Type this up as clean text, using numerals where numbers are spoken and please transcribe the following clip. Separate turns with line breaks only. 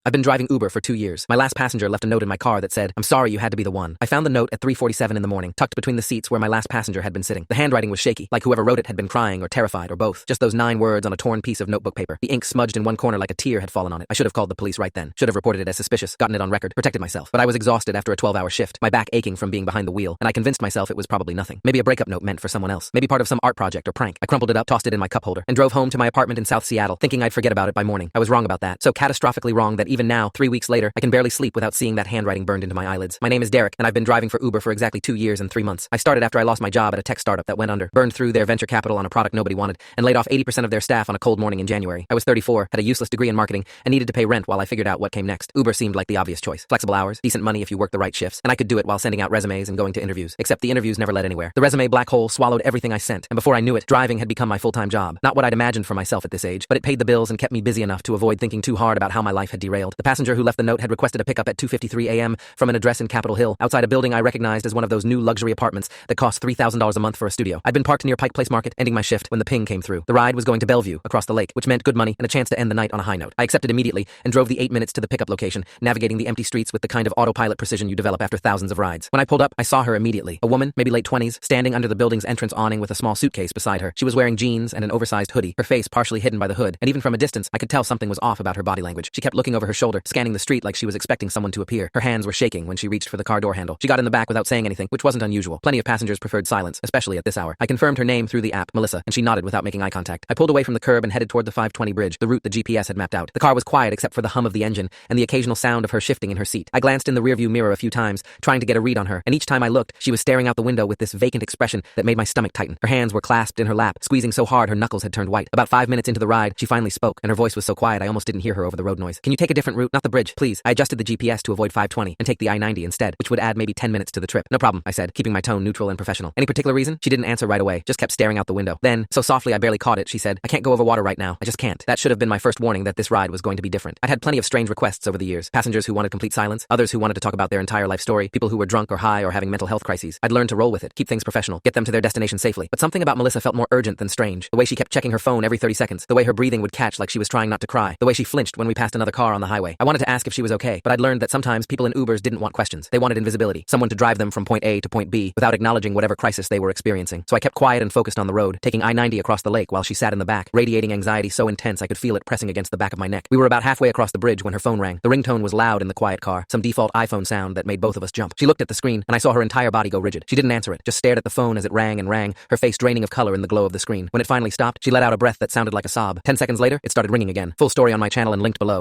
I've been driving Uber for 2 years. My last passenger left a note in my car that said, "I'm sorry you had to be the one." I found the note at 3:47 in the morning, tucked between the seats where my last passenger had been sitting. The handwriting was shaky, like whoever wrote it had been crying or terrified or both. Just those 9 words on a torn piece of notebook paper. The ink smudged in one corner like a tear had fallen on it. I should have called the police right then. Should have reported it as suspicious, gotten it on record, protected myself. But I was exhausted after a 12-hour shift, my back aching from being behind the wheel, and I convinced myself it was probably nothing. Maybe a breakup note meant for someone else. Maybe part of some art project or prank. I crumpled it up, tossed it in my cup holder, and drove home to my apartment in South Seattle, thinking I'd forget about it by morning. I was wrong about that. So catastrophically wrong that even now, 3 weeks later, I can barely sleep without seeing that handwriting burned into my eyelids. My name is Derek, and I've been driving for Uber for exactly 2 years and 3 months. I started after I lost my job at a tech startup that went under, burned through their venture capital on a product nobody wanted, and laid off 80% of their staff on a cold morning in January. I was 34, had a useless degree in marketing, and needed to pay rent while I figured out what came next. Uber seemed like the obvious choice. Flexible hours, decent money if you work the right shifts, and I could do it while sending out resumes and going to interviews. Except the interviews never led anywhere. The resume black hole swallowed everything I sent, and before I knew it, driving had become my full-time job. Not what I'd imagined for myself at this age, but it paid the bills and kept me busy enough to avoid thinking too hard about how my life had derailed. The passenger who left the note had requested a pickup at 2:53 a.m. from an address in Capitol Hill, outside a building I recognized as one of those new luxury apartments that cost $3,000 a month for a studio. I'd been parked near Pike Place Market, ending my shift when the ping came through. The ride was going to Bellevue, across the lake, which meant good money and a chance to end the night on a high note. I accepted immediately and drove the 8 minutes to the pickup location, navigating the empty streets with the kind of autopilot precision you develop after thousands of rides. When I pulled up, I saw her immediately. A woman, maybe late 20s, standing under the building's entrance awning with a small suitcase beside her. She was wearing jeans and an oversized hoodie, her face partially hidden by the hood, and even from a distance, I could tell something was off about her body language. She kept looking over her shoulder, scanning the street like she was expecting someone to appear. Her hands were shaking when she reached for the car door handle. She got in the back without saying anything, which wasn't unusual. Plenty of passengers preferred silence, especially at this hour. I confirmed her name through the app, Melissa, and she nodded without making eye contact. I pulled away from the curb and headed toward the 520 bridge, the route the GPS had mapped out. The car was quiet except for the hum of the engine and the occasional sound of her shifting in her seat. I glanced in the rearview mirror a few times, trying to get a read on her, and each time I looked, she was staring out the window with this vacant expression that made my stomach tighten. Her hands were clasped in her lap, squeezing so hard her knuckles had turned white. About 5 minutes into the ride, she finally spoke, and her voice was so quiet I almost didn't hear her over the road noise. "Can you take a different route? Not the bridge, please." I adjusted the GPS to avoid 520 and take the I-90 instead, which would add maybe 10 minutes to the trip. "No problem," I said, keeping my tone neutral and professional. "Any particular reason?" She didn't answer right away, just kept staring out the window. Then, so softly I barely caught it, she said, "I can't go over water right now. I just can't." That should have been my first warning that this ride was going to be different. I'd had plenty of strange requests over the years. Passengers who wanted complete silence, others who wanted to talk about their entire life story, people who were drunk or high or having mental health crises. I'd learned to roll with it, keep things professional, get them to their destination safely. But something about Melissa felt more urgent than strange. The way she kept checking her phone every 30 seconds, the way her breathing would catch like she was trying not to cry, the way she flinched when we passed another car on the highway. I wanted to ask if she was okay, but I'd learned that sometimes people in Ubers didn't want questions. They wanted invisibility, someone to drive them from point A to point B without acknowledging whatever crisis they were experiencing. So I kept quiet and focused on the road, taking I-90 across the lake while she sat in the back, radiating anxiety so intense I could feel it pressing against the back of my neck. We were about halfway across the bridge when her phone rang. The ringtone was loud in the quiet car, some default iPhone sound that made both of us jump. She looked at the screen, and I saw her entire body go rigid. She didn't answer it, just stared at the phone as it rang and rang, her face draining of color in the glow of the screen. When it finally stopped, she let out a breath that sounded like a sob. 10 seconds later, it started ringing again. Full story on my channel and linked below.